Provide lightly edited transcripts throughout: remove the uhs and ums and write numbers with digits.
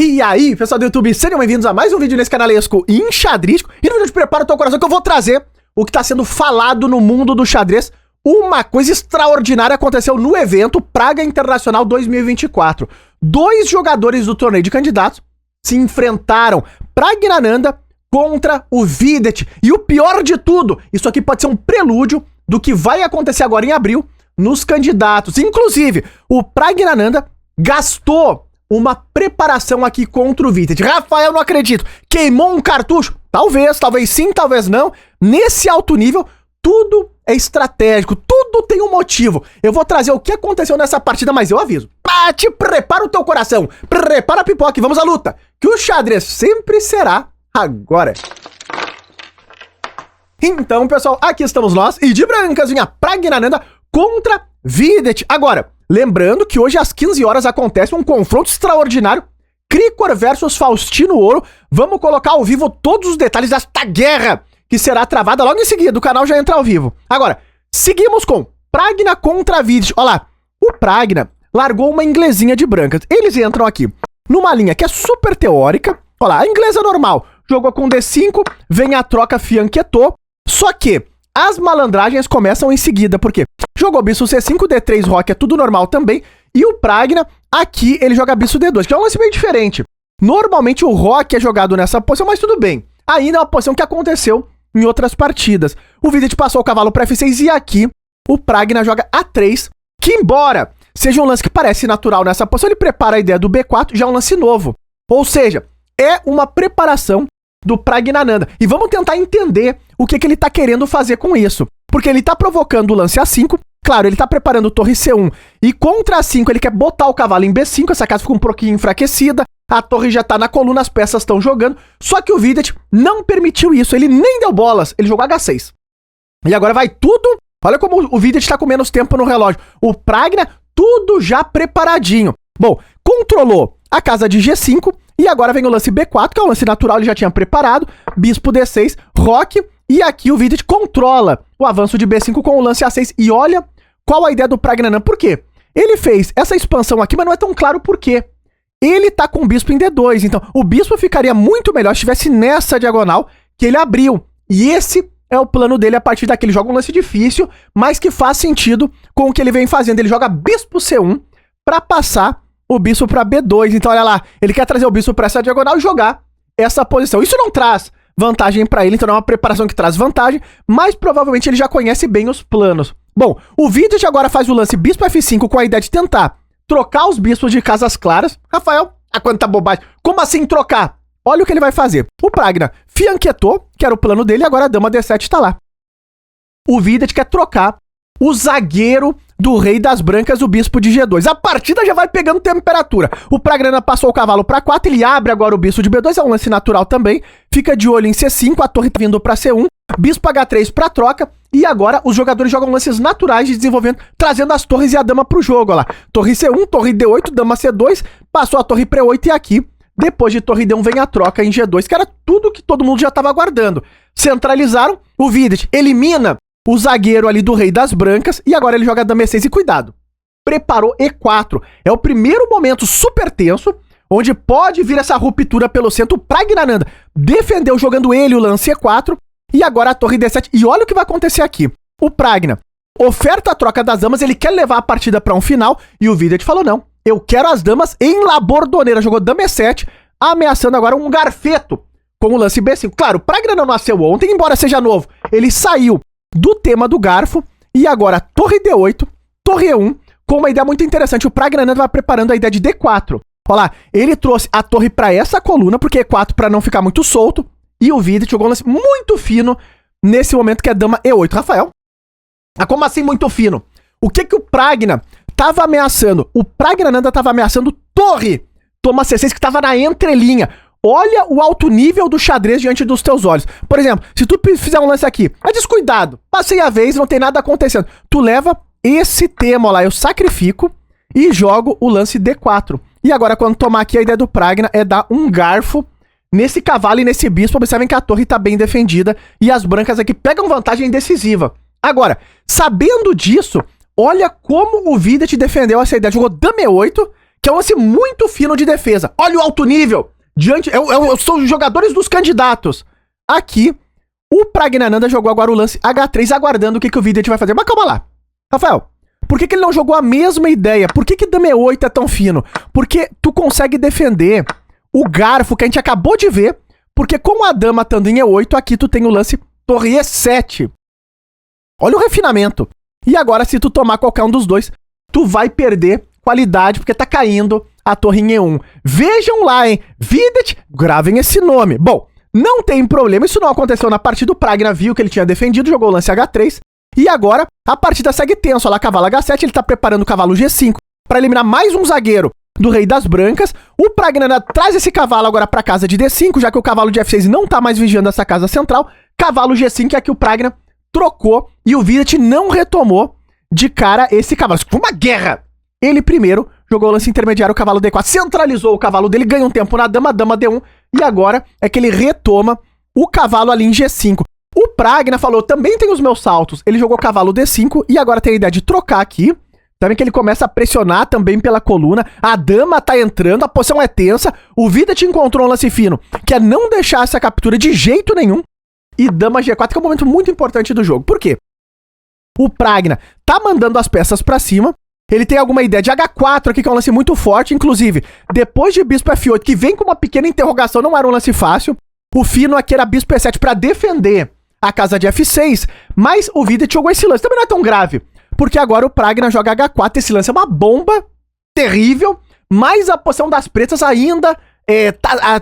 E aí, pessoal do YouTube, sejam bem-vindos a mais um vídeo nesse canalesco enxadrístico. E no vídeo de Prepara o Teu Coração que eu vou trazer o que está sendo falado no mundo do xadrez. Uma coisa extraordinária aconteceu no evento Praga Internacional 2024. Dois jogadores do torneio de candidatos se enfrentaram, Praggnanandhaa contra o Vidit. E o pior de tudo, isso aqui pode ser um prelúdio do que vai acontecer agora em abril nos candidatos. Inclusive, o Praggnanandhaa gastou uma preparação aqui contra o Vidit. Rafael, não acredito. Queimou um cartucho? Talvez sim, talvez não. Nesse alto nível, tudo é estratégico, tudo tem um motivo. Eu vou trazer o que aconteceu nessa partida, mas eu aviso. Te prepara o teu coração, prepara a pipoca e vamos à luta, que o xadrez sempre será agora. Então, pessoal, aqui estamos nós, e de brancas vinha Praggnanandhaa contra Vidit. Agora, lembrando que hoje às 15 horas acontece um confronto extraordinário, Krikor versus Faustino Ouro. Vamos colocar ao vivo todos os detalhes desta guerra, que será travada logo em seguida, o canal já entra ao vivo. Agora, seguimos com Pragna contra Vidit. Olha lá, o Pragna largou uma inglesinha de brancas. Eles entram aqui numa linha que é super teórica. Olha lá, a inglesa normal, jogou com D5, vem a troca fianquetou. Só que as malandragens começam em seguida, porque jogou bicho C5, D3, roque, é tudo normal também. E o Pragna, aqui, ele joga bicho D2, que é um lance meio diferente. Normalmente o roque é jogado nessa posição, mas tudo bem. Ainda é uma posição que aconteceu em outras partidas. O Vidit passou o cavalo para F6 e aqui o Pragna joga A3, que embora seja um lance que parece natural nessa posição, ele prepara a ideia do B4, já é um lance novo. Ou seja, é uma preparação do Praggnanandhaa. E vamos tentar entender o que ele tá querendo fazer com isso. Porque ele tá provocando o lance A5, claro, ele tá preparando torre C1, e contra A5 ele quer botar o cavalo em B5, essa casa fica um pouquinho enfraquecida, a torre já tá na coluna, as peças estão jogando, só que o Vidit não permitiu isso, ele nem deu bolas, ele jogou H6. E agora vai tudo, olha como o Vidit tá com menos tempo no relógio, o Pragna, tudo já preparadinho. Bom, controlou a casa de G5, e agora vem o lance B4, que é um lance natural, ele já tinha preparado, bispo D6, roque, e aqui o Vidit controla o avanço de B5 com o lance A6, e olha qual a ideia do Praggnanandhaa, por quê? Ele fez essa expansão aqui, mas não é tão claro por quê. Ele tá com o bispo em D2, então o bispo ficaria muito melhor se estivesse nessa diagonal que ele abriu. E esse é o plano dele a partir daqui. Ele joga um lance difícil, mas que faz sentido com o que ele vem fazendo. Ele joga bispo C1 para passar o bispo para B2. Então olha lá, ele quer trazer o bispo para essa diagonal e jogar essa posição. Isso não traz vantagem para ele, então não é uma preparação que traz vantagem, mas provavelmente ele já conhece bem os planos. Bom, o Vidit agora faz o lance bispo F5 com a ideia de tentar trocar os bispos de casas claras. Rafael, quanta bobagem. Como assim trocar? Olha o que ele vai fazer. O Pragna fianquetou, que era o plano dele, agora a dama D7 tá lá. O Vidit quer trocar o zagueiro do rei das brancas, o bispo de G2. A partida já vai pegando temperatura. O Praggnanandhaa passou o cavalo para 4, ele abre agora o bispo de B2, é um lance natural também. Fica de olho em C5, a torre tá vindo para C1, bispo H3 para troca. E agora os jogadores jogam lances naturais de desenvolvimento, trazendo as torres e a dama pro jogo, olha lá. Torre C1, torre D8, dama C2, passou a torre para E8 e aqui, depois de torre D1 vem a troca em G2, que era tudo que todo mundo já estava aguardando. Centralizaram, o Vidit elimina o zagueiro ali do rei das brancas e agora ele joga dama E6 e cuidado. Preparou E4, é o primeiro momento super tenso, onde pode vir essa ruptura pelo centro. O Praggnanandhaa defendeu jogando ele o lance E4, e agora a torre D7, e olha o que vai acontecer aqui. O Pragna oferta a troca das damas, ele quer levar a partida para um final, e o Vidit falou não, eu quero as damas em labordoneira, jogou dama E7, ameaçando agora um garfeto com o lance B5. Claro, o Pragna não nasceu ontem, embora seja novo, ele saiu do tema do garfo, e agora torre D8, torre E1, com uma ideia muito interessante, o Praggnanandhaa vai preparando a ideia de D4. Olha lá, ele trouxe a torre para essa coluna, porque E4 para não ficar muito solto, e o Vidit jogou um lance muito fino nesse momento que é dama E8. Rafael, como assim muito fino? O que o Pragna tava ameaçando? O Praggnanandhaa tava ameaçando torre, toma C6 que tava na entrelinha. Olha o alto nível do xadrez diante dos teus olhos. Por exemplo, se tu fizer um lance aqui, é descuidado, passei a vez, não tem nada acontecendo. Tu leva esse tema, ó lá, eu sacrifico e jogo o lance D4. E agora quando tomar aqui, a ideia do Pragna é dar um garfo nesse cavalo e nesse bispo. Observem que a torre tá bem defendida e as brancas aqui pegam vantagem decisiva. Agora, sabendo disso, olha como o Vidit defendeu essa ideia. Jogou dama E8, que é um lance muito fino de defesa. Olha o alto nível. São os jogadores dos candidatos. Aqui, o Praggnanandhaa jogou agora o lance H3, aguardando o que o Vidit vai fazer. Mas calma lá. Rafael, por que ele não jogou a mesma ideia? Por que Dama E8 é tão fino? Porque tu consegue defender o garfo que a gente acabou de ver, porque com a dama estando em E8, aqui tu tem o lance torre E7. Olha o refinamento. E agora, se tu tomar qualquer um dos dois, tu vai perder qualidade, porque tá caindo a torre em E1. Vejam lá, hein? Vidit, gravem esse nome. Bom, não tem problema, isso não aconteceu na partida. O Pragna viu que ele tinha defendido, jogou o lance H3. E agora, a partida segue tenso. Olha lá, cavalo H7, ele tá preparando o cavalo G5 para eliminar mais um zagueiro do Rei das Brancas. O Praggnanandhaa traz esse cavalo agora pra casa de D5, já que o cavalo de F6 não tá mais vigiando essa casa central. Cavalo G5 é que o Pragna trocou e o Vidit não retomou de cara esse cavalo. Isso foi uma guerra! Ele primeiro jogou o lance intermediário, o cavalo D4, centralizou o cavalo dele, ganha um tempo na dama, dama D1, e agora é que ele retoma o cavalo ali em G5. O Pragna falou, também tem os meus saltos. Ele jogou cavalo D5 e agora tem a ideia de trocar aqui. Também que ele começa a pressionar também pela coluna. A dama tá entrando, a posição é tensa. O Vidit encontrou um lance fino, que é não deixar essa captura de jeito nenhum. E dama G4, que é um momento muito importante do jogo. Por quê? O Pragna tá mandando as peças pra cima. Ele tem alguma ideia de H4 aqui, que é um lance muito forte. Inclusive, depois de bispo F8, que vem com uma pequena interrogação, não era um lance fácil. O fino aqui era bispo E7 pra defender a casa de F6. Mas o Vidit jogou esse lance. Também não é tão grave. Porque agora o Pragna joga H4, esse lance é uma bomba terrível, mas a posição das pretas ainda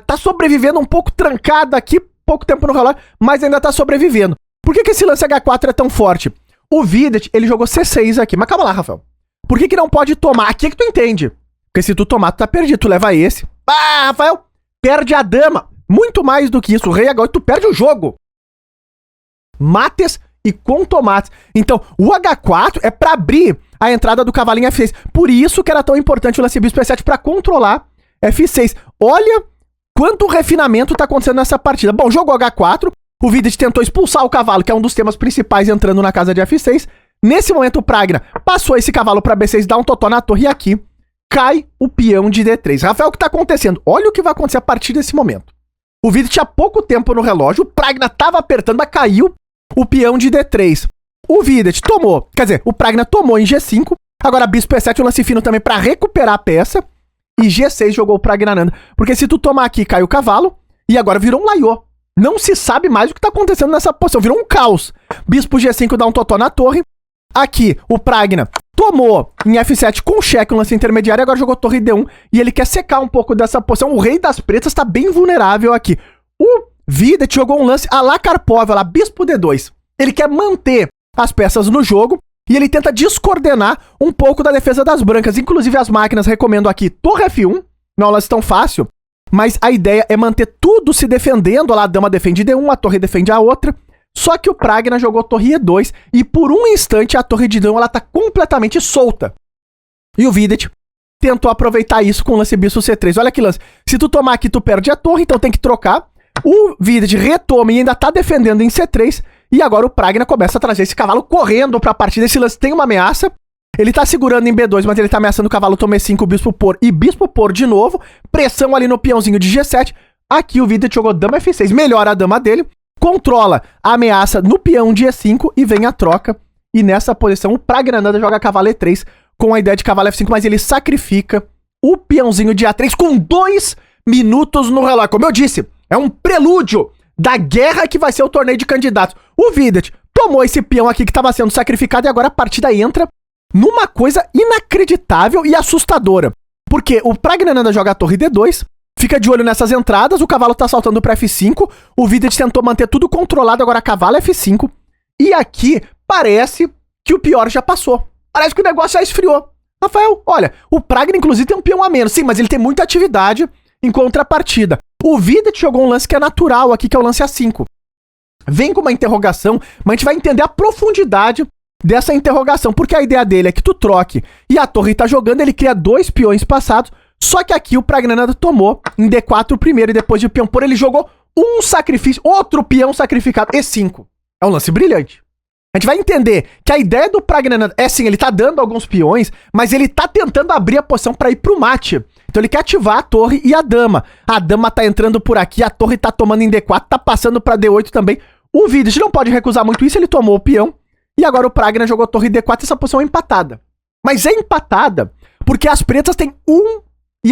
tá sobrevivendo, um pouco trancada aqui, pouco tempo no relógio, mas ainda tá sobrevivendo. Por que esse lance H4 é tão forte? O Vidit, ele jogou C6 aqui, mas calma lá, Rafael. Por que não pode tomar? Aqui é que tu entende. Porque se tu tomar, tu tá perdido, tu leva esse. Ah, Rafael, perde a dama. Muito mais do que isso, o rei H8, tu perde o jogo. Mates e com tomates. Então, o H4 é pra abrir a entrada do cavalinho F6. Por isso que era tão importante o lance bispo E7 pra controlar F6. Olha quanto refinamento tá acontecendo nessa partida. Bom, jogou H4, o Vidit tentou expulsar o cavalo, que é um dos temas principais entrando na casa de F6. Nesse momento, o Pragna passou esse cavalo pra B6, dá um totó na torre e aqui cai o peão de D3. Rafael, o que tá acontecendo? Olha o que vai acontecer a partir desse momento. O Vidit tinha pouco tempo no relógio, o Pragna tava apertando, mas caiu o peão de D3. O Vidit tomou, quer dizer, o Pragna tomou em G5. Agora bispo E7, um lance fino também pra recuperar a peça. E G6 jogou o Praggnanandhaa. Porque se tu tomar aqui, cai o cavalo. E agora virou um laiô. Não se sabe mais o que tá acontecendo nessa posição. Virou um caos. Bispo G5 dá um totó na torre. Aqui, o Pragna tomou em F7 com cheque, um lance intermediário. E agora jogou torre D1. E ele quer secar um pouco dessa posição. O rei das pretas tá bem vulnerável aqui. O Vidit jogou um lance a la Karpov, lá, bispo D2. Ele quer manter as peças no jogo e ele tenta descoordenar um pouco da defesa das brancas. Inclusive as máquinas recomendo aqui torre F1, não é um lance tão fácil, mas a ideia é manter tudo se defendendo. Lá a dama defende D1, a torre defende a outra. Só que o Pragna jogou torre E2 e por um instante a torre de D1 ela tá completamente solta. E o Vidit tentou aproveitar isso com o lance bispo C3. Olha que lance. Se tu tomar aqui, tu perde a torre, então tem que trocar. O Vidit retoma e ainda tá defendendo em C3. E agora o Pragna começa a trazer esse cavalo correndo pra partida. Esse lance tem uma ameaça. Ele tá segurando em B2, mas ele tá ameaçando o cavalo tome 5, bispo por e bispo por de novo. Pressão ali no peãozinho de G7. Aqui o Vidit jogou dama F6. Melhora a dama dele. Controla a ameaça no peão de E5 e vem a troca. E nessa posição o Praggnanandhaa joga cavalo E3 com a ideia de cavalo F5, mas ele sacrifica o peãozinho de A3 com 2 minutos no relógio. Como eu disse, é um prelúdio da guerra que vai ser o torneio de candidatos. O Vidit tomou esse peão aqui que estava sendo sacrificado e agora a partida entra numa coisa inacreditável e assustadora. Porque o Praggnanandhaa joga a torre D2, fica de olho nessas entradas, o cavalo tá saltando para F5, o Vidit tentou manter tudo controlado, agora cavalo F5, e aqui parece que o pior já passou. Parece que o negócio já esfriou. Rafael, olha, o Pragna inclusive tem um peão a menos, sim, mas ele tem muita atividade em contrapartida. O Vidit jogou um lance que é natural aqui, que é o lance A5. Vem com uma interrogação, mas a gente vai entender a profundidade dessa interrogação, porque a ideia dele é que tu troque e a torre tá jogando, ele cria 2 peões passados, só que aqui o Praggnanandhaa tomou em D4 primeiro e depois de peão por ele jogou um sacrifício, outro peão sacrificado, E5. É um lance brilhante. A gente vai entender que a ideia do Pragnananda é sim, ele tá dando alguns peões, mas ele tá tentando abrir a posição pra ir pro mate. Então ele quer ativar a torre e a dama. A dama tá entrando por aqui, a torre tá tomando em D4, tá passando pra D8 também. O Vidic não pode recusar muito isso, ele tomou o peão. E agora o Pragna jogou torre D4 e essa posição é empatada. Mas é empatada porque as pretas têm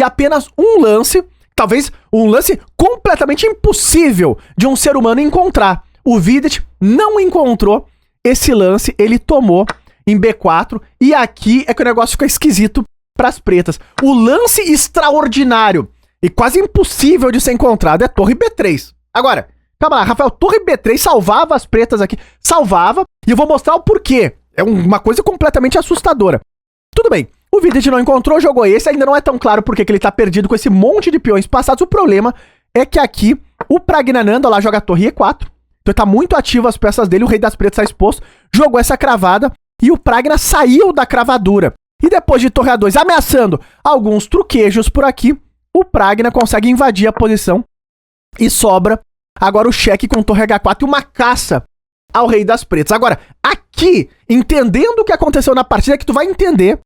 apenas um lance, talvez um lance completamente impossível de um ser humano encontrar. O Vidic não encontrou esse lance, ele tomou em B4, e aqui é que o negócio fica esquisito pras pretas. O lance extraordinário e quase impossível de ser encontrado é torre B3. Agora, calma lá, Rafael, torre B3 salvava as pretas aqui, salvava, e eu vou mostrar o porquê. É uma coisa completamente assustadora. Tudo bem, o Vidic não encontrou, jogou esse, ainda não é tão claro porque que ele tá perdido com esse monte de peões passados. O problema é que aqui o Pragnananda lá joga a torre E4, então tá muito ativo as peças dele, o rei das pretas tá exposto, jogou essa cravada e o Pragna saiu da cravadura. E depois de torre A2 ameaçando alguns truquejos por aqui, o Pragna consegue invadir a posição e sobra agora o cheque com torre H4 e uma caça ao rei das pretas. Agora, aqui, entendendo o que aconteceu na partida, é que tu vai entender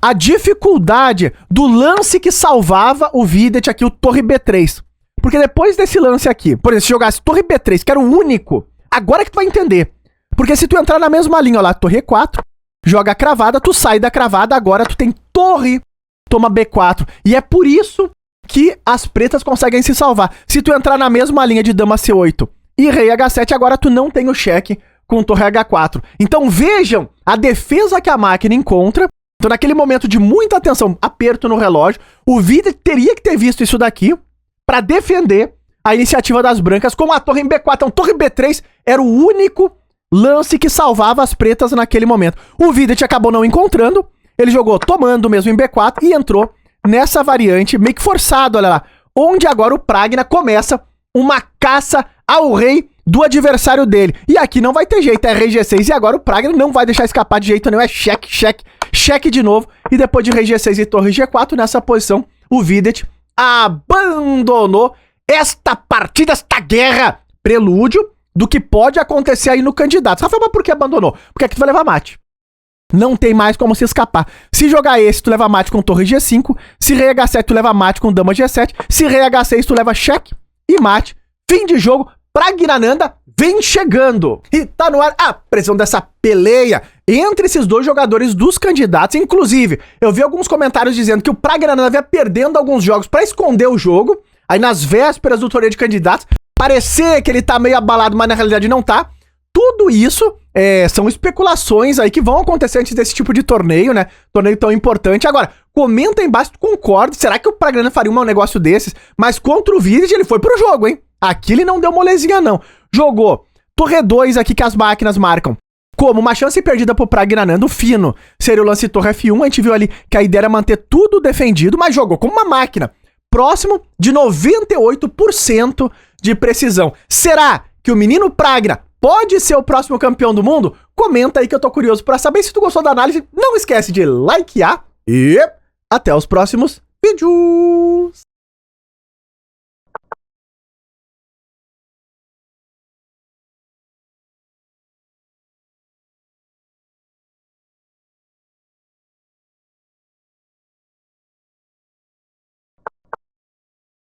a dificuldade do lance que salvava o Vidic aqui, o torre B3. Porque depois desse lance aqui, por exemplo, se jogasse torre B3, que era o único, agora é que tu vai entender. Porque se tu entrar na mesma linha, ó lá, torre E4, joga a cravada, tu sai da cravada, agora tu tem torre, toma B4. E é por isso que as pretas conseguem se salvar. Se tu entrar na mesma linha de dama C8 e rei H7, agora tu não tem o cheque com torre H4. Então vejam a defesa que a máquina encontra. Então naquele momento de muita atenção, aperto no relógio, o Vidic teria que ter visto isso daqui para defender a iniciativa das brancas com a torre em B4. Então torre B3 era o único lance que salvava as pretas naquele momento. O Vidic acabou não encontrando, ele jogou tomando mesmo em B4 e entrou nessa variante meio que forçado, olha lá, onde agora o Pragna começa uma caça ao rei do adversário dele. E aqui não vai ter jeito, é rei G6 e agora o Pragna não vai deixar escapar de jeito nenhum, é cheque, cheque, cheque de novo. E depois de rei G6 e torre G4, nessa posição, o Vidic abandonou esta partida, esta guerra, prelúdio do que pode acontecer aí no candidato. Rafael, mas por que abandonou? Porque aqui tu vai levar mate. Não tem mais como se escapar. Se jogar esse, tu leva mate com torre G5. Se rei H7, tu leva mate com dama G7. Se rei H6, tu leva cheque e mate. Fim de jogo. Pragnananda vem chegando. E tá no ar a pressão dessa peleia entre esses dois jogadores dos candidatos. Inclusive, eu vi alguns comentários dizendo que o Pragnananda vinha perdendo alguns jogos pra esconder o jogo. Aí nas vésperas do torneio de candidatos, parecer que ele tá meio abalado, mas na realidade não tá. Tudo isso são especulações aí que vão acontecer antes desse tipo de torneio, né? Torneio tão importante. Agora, comenta aí embaixo, tu concorda? Será que o Pragnananda faria um negócio desses? Mas contra o Vidic ele foi pro jogo, hein? Aqui ele não deu molezinha, não. Jogou torre 2 aqui que as máquinas marcam como uma chance perdida pro Pragnananda. O fino seria o lance torre F1. A gente viu ali que a ideia era manter tudo defendido, mas jogou como uma máquina. Próximo de 98% de precisão. Será que o menino Pragna pode ser o próximo campeão do mundo? Comenta aí que eu tô curioso pra saber. Se tu gostou da análise, não esquece de likear e até os próximos vídeos.